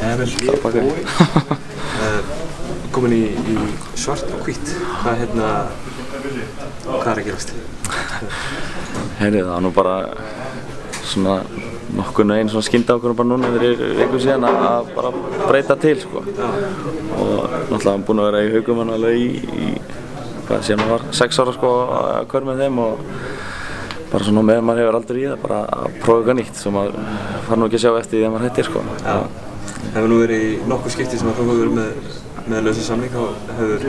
Emil Bói, komin í svart og hvítt. Hvað er að gerast? Heyrðu, það var nú bara svona nokkurnu einn svona skyndiákvörðun bara núna fyrir viku síðan að bara breyta til sko. Og náttúrulega búinn að vera í Haugum alveg í hvað síðan maður var 6 ára sko að hverfa með þeim og bara svona meðan maður hefur aldrei í það bara að prófa eitthvað nýtt sem maður fara nú ekki að sjá eftir því að maður hættir sko. Já, hefur nú verið í nokkuð skipti sem að þú hefur verið með lausa samning og hefur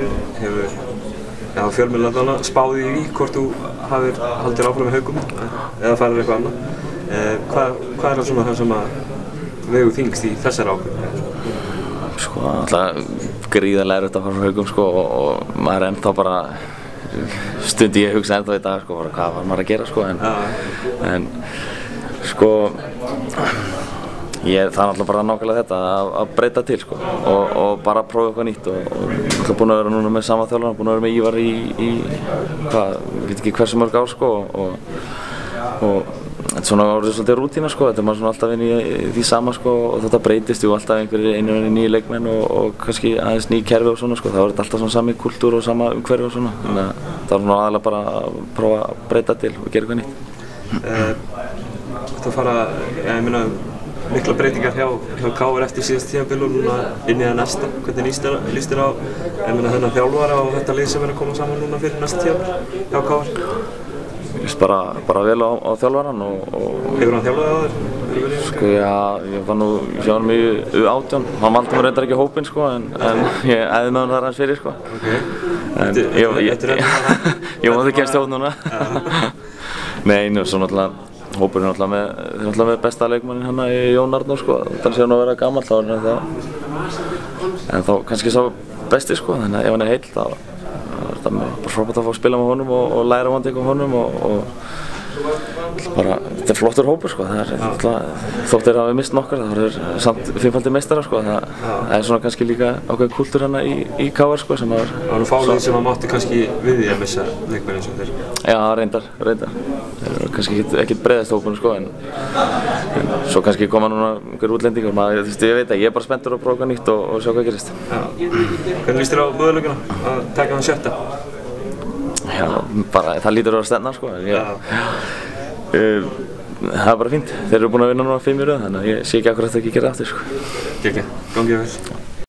fjölmiðlar spáð í hvort þú hafir haldið áfram með Haugum eða farir eitthvað annað. Hvað er það svona það sem að vegu þyngst í þessari ákvörðun? Sko, alltaf gríðarlega erfitt að fara frá Haugum sko og maður er ennþá bara stundi ég hugsa ennþá í dag sko bara hvað var maður að gera sko en sko það er alltaf bara nákvæmlega þetta að breyta til sko og bara prófa eitthvað nýtt og alltaf búinn að vera núna með sama þjálfara, búinn að vera með Ívar í hvað, ég veit ekki hversu mörg ár sko og þetta er svona orðið svolítið rútína sko, þetta er maður svona alltaf inn í því sama sko og þetta breytist jú alltaf einhverjir einu nýju leikmenn og kannski aðeins ný kerfi og svona sko, það var þetta alltaf svona sami kultúr og sama umhverfi og svona, þannig að það var svona aðalega bara að prófa að breyta til og gera eitthvað nýtt. Þú fara, ég meina, mikla breytingar hjá KR eftir síðast tímabil og núna inn í það næsta, hvernig líst þér á, ég meina þennan þjálfara og þetta lið sem er að koma saman núna fyrir næsta tímabil hjá KR? Ég líst bara vel á þjálfarann og hefur hann þjálfað á þér? Sko já, ég var nú hjá hann í U18, hann valdi mér reyndar ekki hópinn sko en ég æði með hann þar hans fyrir sko. Ok. Ég mátti ekki að stjórn núna. Nei, svo náttúrulega hópurinn er náttúrulega með besta leikmannin hérna í Jón Arnór sko, þannig sé hann að vera gamall þá er hann það. En þá kannski sá besti sko, þannig að ef hann er heill þá það er bara frábært að fá að spila með honum og læra á honum og bara, þetta er flottur hópur sko, það er þótt þeir hafi mist nokkar, það er samt fimmfaldir meistara sko, það er svona kannski líka ákveðin kúltúr hérna í KR sko sem að það var nú fálið sem að mátti kannski við því að missa leikmenn eins og þeir. Já, reyndar, þeir eru kannski ekkert breiðast hópunum sko en svo kannski koma núna einhverjir útlendingar, maður, ég veit ekki, ég er bara spenntur að prófa nýtt og sjá hvað gerist. Hvernig líst þér á möguleikana að taka hann sjötta? Já, bara það lítur að vera stefna sko, það er bara fínt, þeir eru búin að vinna núna 5 í röð þannig að ég sé ekki akkurat að ekki gera aftur sko. Gekki, gangið vel.